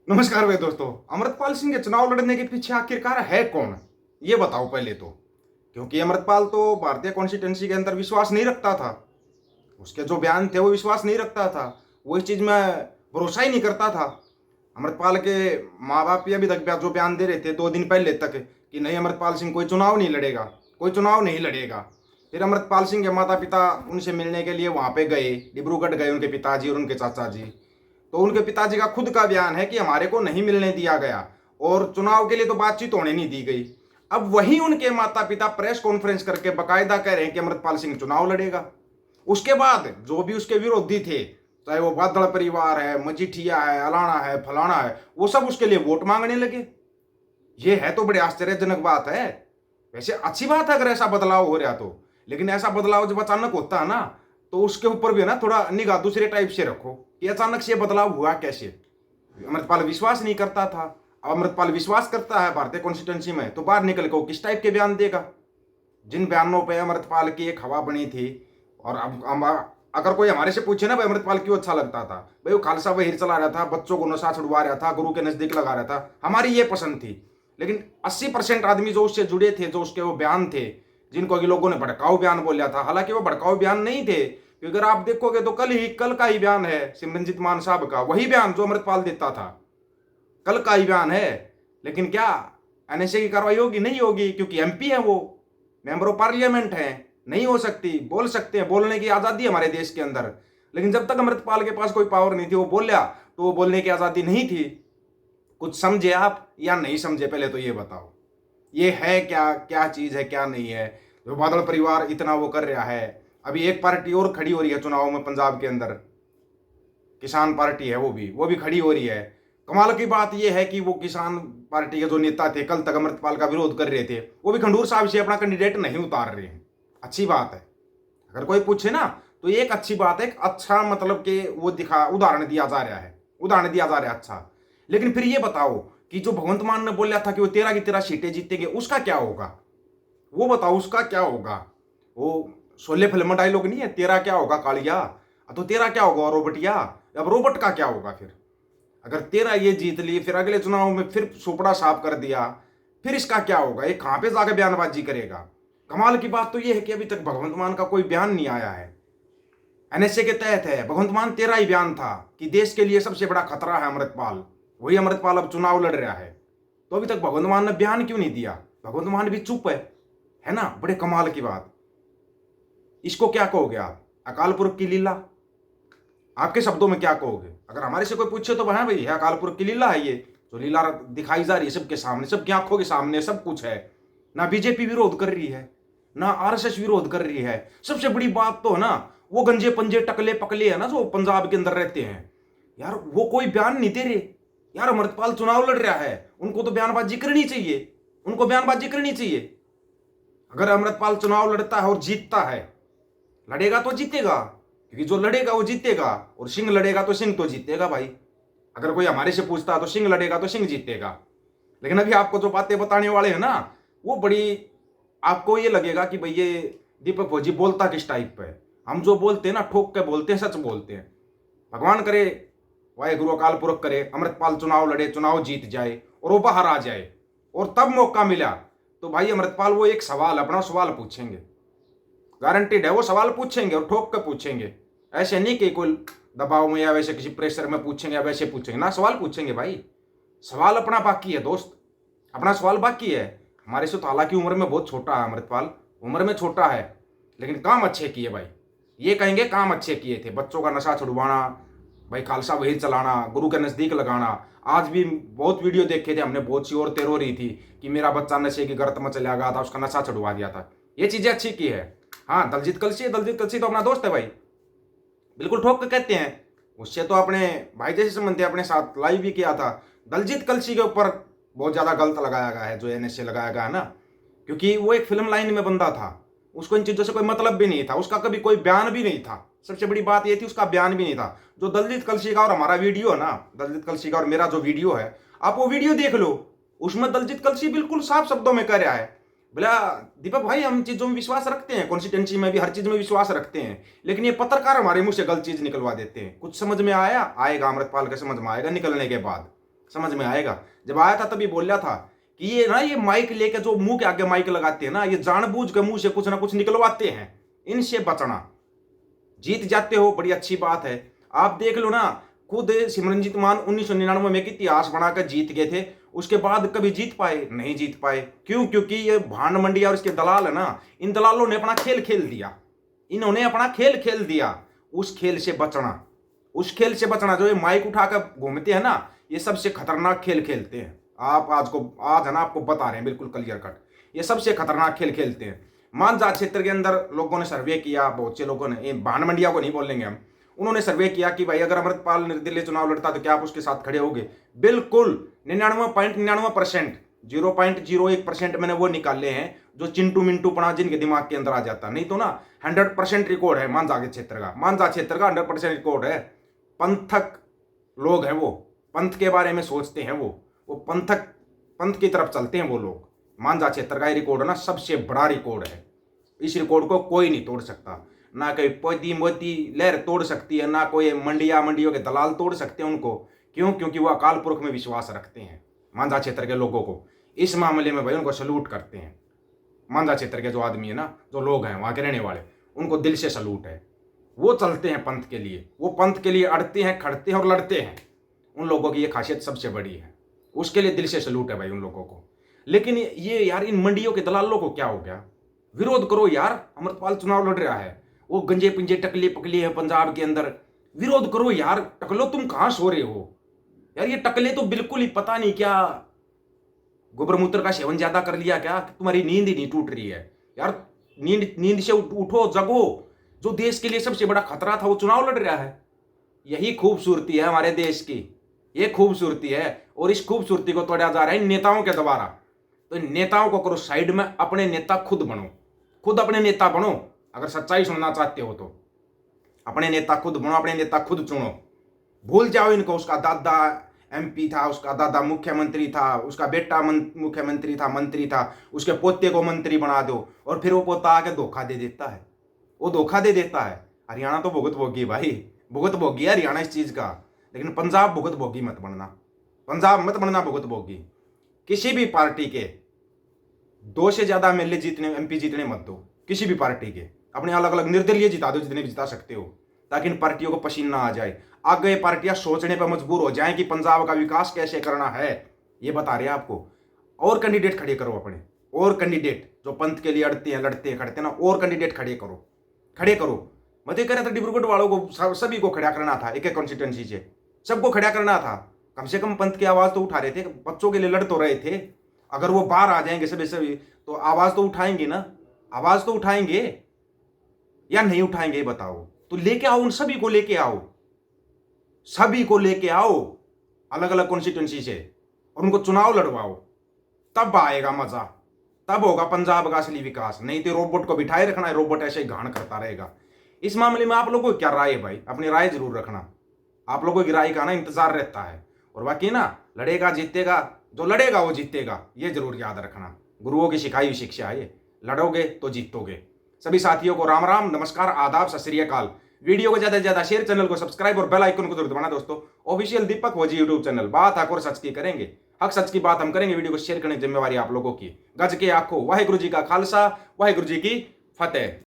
नमस्कार भाई दोस्तों। अमृतपाल सिंह के चुनाव लड़ने के पीछे आखिरकार है कौन, ये बताओ पहले तो। क्योंकि अमृतपाल तो भारतीय कॉन्स्टिट्यूंसी के अंदर विश्वास नहीं रखता था। उसके जो बयान थे वो विश्वास नहीं रखता था। वो इस चीज में भरोसा ही नहीं करता था। अमृतपाल के माँ बाप ये अभी तक जो बयान दे रहे थे 2 दिन पहले तक कि नहीं, अमृतपाल सिंह कोई चुनाव नहीं लड़ेगा, कोई चुनाव नहीं लड़ेगा। फिर अमृतपाल सिंह के माता पिता उनसे मिलने के लिए वहां पे गए, डिब्रूगढ़ गए, उनके पिताजी और उनके चाचा जी। तो उनके पिताजी का खुद का बयान है कि हमारे को नहीं मिलने दिया गया और चुनाव के लिए तो बातचीत होने नहीं दी गई। अब वही उनके माता पिता प्रेस कॉन्फ्रेंस करके बकायदा कह रहे हैं कि अमृतपाल सिंह चुनाव लड़ेगा। उसके बाद जो भी उसके विरोधी थे, चाहे वो बादल परिवार है, मजीठिया है, अलाना है, फलाना है, वो सब उसके लिए वोट मांगने लगे। ये है तो बड़े आश्चर्यजनक बात है। वैसे अच्छी बात है अगर ऐसा बदलाव हो रहा तो, लेकिन ऐसा बदलाव जब अचानक होता है ना, तो उसके ऊपर भी ना थोड़ा निगाह दूसरे टाइप से रखो कि अचानक से बदलाव हुआ कैसे। अमृतपाल विश्वास नहीं करता था, अब अमृतपाल विश्वास करता है भारतीय कॉन्स्टिट्यूंसी में, तो बाहर निकल के वो किस टाइप के बयान देगा। जिन बयानों पे अमृतपाल की एक हवा बनी थी। और अब अगर कोई हमारे से पूछे ना भाई अमृतपाल क्यों अच्छा लगता था, भाई वो खालसा वहीर चला रहा था, बच्चों को नशा छुड़वा रहा था, गुरु के नजदीक लगा रहा था, हमारी ये पसंद थी। लेकिन 80% आदमी जो उससे जुड़े थे, जो उसके वो बयान थे, जिनको कि लोगों ने भड़काऊ बयान बोला था, हालांकि वो भड़काऊ बयान नहीं थे, क्योंकि अगर आप देखोगे तो कल का ही बयान है सिमरनजीत मान साहब का, वही बयान जो अमृतपाल देता था, कल का ही बयान है। लेकिन क्या एनएसए की कार्रवाई होगी? नहीं होगी, क्योंकि एमपी है, वो मेंबर ऑफ पार्लियामेंट है, नहीं हो सकती। बोल सकते हैं, बोलने की आजादी है हमारे देश के अंदर, लेकिन जब तक अमृतपाल के पास कोई पावर नहीं थी, वो बोलिया तो वो बोलने की आजादी नहीं थी। कुछ समझे आप या नहीं समझे, पहले तो ये बताओ। ये है क्या, क्या चीज है, क्या नहीं है जो बादल परिवार इतना वो कर रहा है। अभी एक पार्टी और खड़ी हो रही है चुनाव में पंजाब के अंदर, किसान पार्टी है, वो भी खड़ी हो रही है। कमाल की बात यह है कि वो किसान पार्टी के जो नेता थे, कल तक अमृतपाल का विरोध कर रहे थे, वो भी खंडूर साहब से अपना कैंडिडेट नहीं उतार रहे हैं। अच्छी बात है। अगर कोई पूछे ना तो ये एक अच्छी बात है, एक अच्छा मतलब कि वो दिखा, उदाहरण दिया जा रहा है, उदाहरण दिया जा रहा है अच्छा। लेकिन फिर ये बताओ कि जो भगवंत मान ने बोला था कि वो 13 की 13 सीटें जीतेंगे, उसका क्या होगा? वो बताओ उसका क्या होगा? वो शोले फिल्म डायलॉग नहीं है, तेरा क्या होगा कालिया, तो तेरा क्या होगा रोबोटिया। अब रोबोट का क्या होगा फिर? अगर तेरा ये जीत ली, फिर अगले चुनाव में फिर सुपड़ा साफ कर दिया, फिर इसका क्या होगा? ये कहां पे जाकर बयानबाजी करेगा? कमाल की बात तो ये है कि अभी तक भगवंत मान का कोई बयान नहीं आया है। एनएसए के तहत है, भगवंत मान तेरा ही बयान था कि देश के लिए सबसे बड़ा खतरा है अमृतपाल। वही अमृतपाल अब चुनाव लड़ रहा है, तो अभी तक भगवंत मान ने बयान क्यों नहीं दिया? भगवंत मान भी चुप है ना? बड़े कमाल की बात। इसको क्या कहोगे आप? अकाल पुरख की लीला? आपके शब्दों में क्या कहोगे? अगर हमारे से कोई पूछे तो हाँ भाई, है अकाल पुरख की लीला है ये, जो लीला दिखाई जा रही है सबके सामने, सबकी आंखों के सामने सब कुछ है। ना बीजेपी विरोध कर रही है, ना आरएसएस विरोध कर रही है। सबसे बड़ी बात तो है ना, वो गंजे पंजे टकले पकले है ना जो पंजाब के अंदर रहते हैं यार, वो कोई बयान नहीं दे रहे। यार अमृतपाल चुनाव लड़ रहा है, उनको तो बयानबाजी करनी चाहिए, उनको बयानबाजी करनी चाहिए। अगर अमृतपाल चुनाव लड़ता है और जीतता है, लड़ेगा तो जीतेगा, क्योंकि जो लड़ेगा वो जीतेगा, और सिंह लड़ेगा तो सिंह तो जीतेगा भाई। अगर कोई हमारे से पूछता है तो सिंह लड़ेगा तो सिंह जीतेगा। लेकिन अभी आपको जो बातें बताने वाले हैं ना, वो बड़ी, आपको ये लगेगा कि भाई ये दीपक फौजी बोलता किस टाइप पे है। हम जो बोलते हैं ना, ठोक के बोलते हैं, सच बोलते हैं। भगवान करे, वाहे गुरु अकाल पुरख करे, अमृतपाल चुनाव लड़े, चुनाव जीत जाए और वो बाहर आ जाए, और तब मौका मिला तो भाई अमृतपाल वो एक सवाल, अपना सवाल पूछेंगे, गारंटीड है। वो सवाल पूछेंगे और ठोक कर पूछेंगे। ऐसे नहीं कि कोई दबाव में या वैसे किसी प्रेशर में पूछेंगे या वैसे पूछेंगे ना, सवाल पूछेंगे भाई। सवाल अपना बाकी है दोस्त, अपना सवाल बाकी है। हमारे से तो हालांकि उम्र में बहुत छोटा है अमृतपाल, उम्र में छोटा है, लेकिन काम अच्छे किए भाई। ये कहेंगे काम अच्छे किए थे, बच्चों का नशा छुड़वाना, भाई खालसा वही चलाना, गुरु के नज़दीक लगाना। आज भी बहुत वीडियो देखे थे हमने, बहुत सी औरतें रो रही थी कि मेरा बच्चा नशे की गर्त में चला गया था, उसका नशा छुड़वा दिया था। ये चीज़ें अच्छी की है। हाँ, दलजीत कलसी तो अपना दोस्त है भाई, बिल्कुल ठोक के कहते हैं। उससे तो अपने भाई जैसे संबंध थे, अपने साथ लाइव भी किया था। दलजीत कलसी के ऊपर बहुत ज़्यादा गलत लगाया गया है, जो एनएसए लगाया गया है ना, क्योंकि वो एक फिल्म लाइन में बंदा था, उसको इन चीज़ों से कोई मतलब भी नहीं था, उसका कभी कोई बयान भी नहीं था। सबसे बड़ी बात ये थी, उसका बयान भी नहीं था। जो दलजीत कलसी का और हमारा वीडियो है ना, दलजीत कलसी का और मेरा जो वीडियो है, आप वो वीडियो देख लो, उसमें दलजीत कलसी बिल्कुल साफ शब्दों में कह रहा है, बोला दीपक भाई हम चीज़ों में विश्वास रखते हैं, कॉन्स्टिट्यूंसी में भी हर चीज़ में विश्वास रखते हैं, लेकिन ये पत्रकार हमारे मुंह से गलत चीज़ निकलवा देते हैं। कुछ समझ में आया? आएगा, अमृतपाल के समझ में आएगा निकलने के बाद। समझ में आएगा। जब आया था तभी बोल रहा था कि ये ना, ये माइक लेके जो मुंह के आगे माइक लगाते हैं ना, ये जानबूझ के मुंह से कुछ ना कुछ निकलवाते हैं, इनसे बचना। जीत जाते हो, बड़ी अच्छी बात है। आप देख लो ना, खुद सिमरनजीत मान 1999 में इतिहास बनाकर जीत गए थे, उसके बाद कभी जीत पाए? नहीं जीत पाए। क्यों? क्योंकि ये भांड मंडिया और इसके दलाल है ना, इन दलालों ने अपना खेल खेल दिया, इन्होंने अपना खेल खेल दिया। उस खेल से बचना, उस खेल से बचना। जो ये माइक उठाकर घूमते हैं ना, ये सबसे खतरनाक खेल खेलते हैं। आप आज है ना, आपको बता रहे हैं बिल्कुल क्लियर कट, ये सबसे खतरनाक खेल खेलते हैं। मानसा क्षेत्र के अंदर लोगों ने सर्वे किया, बहुत से लोगों ने, भांड मंडिया को नहीं बोलेंगे हम, उन्होंने सर्वे किया कि भाई अगर अमृतपाल निर्दलीय चुनाव लड़ता तो क्या आप उसके साथ खड़े होगे? बिल्कुल 99.99%, 0.01% मैंने वो निकाले हैं जो चिंटू मिंटू पना जिनके दिमाग के अंदर आ जाता। नहीं तो ना 100% रिकॉर्ड है मानसा के क्षेत्र का, मानसा क्षेत्र का 100% रिकॉर्ड है। पंथक लोग हैं वो, पंथ के बारे में सोचते हैं वो पंथ की तरफ चलते हैं वो लोग। मानसा क्षेत्र का ये रिकॉर्ड है ना, सबसे बड़ा रिकॉर्ड है। इस रिकॉर्ड को कोई नहीं तोड़ सकता, ना कोई पोती मोती लहर तोड़ सकती है, ना कोई मंडियों के दलाल तोड़ सकते हैं उनको। क्यों? क्योंकि वो अकाल पुरख में विश्वास रखते हैं। मानसा क्षेत्र के लोगों को इस मामले में भाई उनको सल्यूट करते हैं। मानसा क्षेत्र के जो आदमी है ना, जो लोग हैं वहां के रहने वाले, उनको दिल से सल्यूट है। वो चलते हैं पंथ के लिए, वो पंथ के लिए अड़ते हैं, खड़ते हैं और लड़ते हैं। उन लोगों की ये खासियत सबसे बड़ी है, उसके लिए दिल से सल्यूट है भाई उन लोगों को। लेकिन ये यार, इन मंडियों के दलालों को क्या हो गया? विरोध करो यार, अमृतपाल चुनाव लड़ रहा है, वो गंजे पिंजे टकले पकले हैं पंजाब के अंदर, विरोध करो यार। टकलो, तुम कहां सो रहे हो यार? ये टकले तो बिल्कुल ही पता नहीं क्या गोबर मूत्र का सेवन ज्यादा कर लिया क्या, तुम्हारी नींद ही नहीं टूट रही है यार? नींद से उठो, जगो। जो देश के लिए सबसे बड़ा खतरा था वो चुनाव लड़ रहा है। यही खूबसूरती है हमारे देश की, ये खूबसूरती है। और इस खूबसूरती को तोड़ा जा रहा है नेताओं के द्वारा। तो नेताओं को करो साइड में, अपने नेता खुद बनो, खुद अपने नेता बनो। अगर सच्चाई सुनना चाहते हो तो अपने नेता खुद बनो, अपने नेता खुद चुनो। भूल जाओ इनको, उसका दादा एमपी था, उसका दादा मुख्यमंत्री था, उसका बेटा मुख्यमंत्री था, मंत्री था, उसके पोते को मंत्री बना दो और फिर वो पोता आके धोखा दे देता है, वो धोखा दे देता है। हरियाणा तो भुगत भोगी भाई, भुगत भोगी है हरियाणा इस चीज का। लेकिन पंजाब भुगत भोगी मत बनना, पंजाब मत बनना भुगत भोगी। किसी भी पार्टी के 2 से ज्यादा एमएलए जीतने, एमपी जीतने मत दो किसी भी पार्टी के। अपने अलग अलग निर्दलीय जिता दो जितने भी जिता सकते हो, ताकि इन पार्टियों को पसीना आ जाए। आगे ये पार्टियां सोचने पर मजबूर हो जाएं कि पंजाब का विकास कैसे करना है। ये बता रहे हैं आपको। और कैंडिडेट खड़े करो अपने, और कैंडिडेट जो पंथ के लिए अड़ते हैं, लड़ते हैं, खड़ते हैं ना, और कैंडिडेट खड़े करो, खड़े करो। मत ये कह रहे थे डिब्रूगढ़ वालों को सभी को खड़ा करना था, एक एक कॉन्स्टिट्यूंसी से सबको खड़ा करना था। कम से कम पंथ की आवाज तो उठा रहे थे, बच्चों के लिए लड़ तो रहे थे। अगर वो बाहर आ जाएंगे सभी तो आवाज तो उठाएंगे ना, आवाज तो उठाएंगे या नहीं उठाएंगे ये बताओ। तो लेके आओ, उन सभी को लेके आओ, सभी को लेके आओ अलग अलग कॉन्स्टिट्यूंसी से, और उनको चुनाव लड़वाओ। तब आएगा मजा, तब होगा पंजाब का असली विकास। नहीं तो रोबोट को बिठाए रखना है, रोबोट ऐसे ही घाण करता रहेगा। इस मामले में आप लोगों को क्या राय है भाई? अपनी राय जरूर रखना, आप लोगों की राय का ना इंतजार रहता है। और बाकी ना, लड़ेगा जीतेगा, जो लड़ेगा वो जीतेगा, ये जरूर याद रखना। गुरुओं की सिखाई हुई शिक्षा है ये, लड़ोगे तो जीतोगे। सभी साथियों को राम राम, नमस्कार, आदाब, सत श्री अकाल। वीडियो को ज्यादा से ज्यादा शेयर, चैनल को सब्सक्राइब और बेल आइकन को जरूर दबाना दोस्तों। ऑफिशियल दीपक फौजी यूट्यूब चैनल, बात हक और सच की करेंगे, हक सच की बात हम करेंगे। वीडियो को शेयर करने की जिम्मेवारी आप लोगों की। गज के आंखों, वाहिगुरु जी का खालसा, वाहिगुरु जी की फतेह।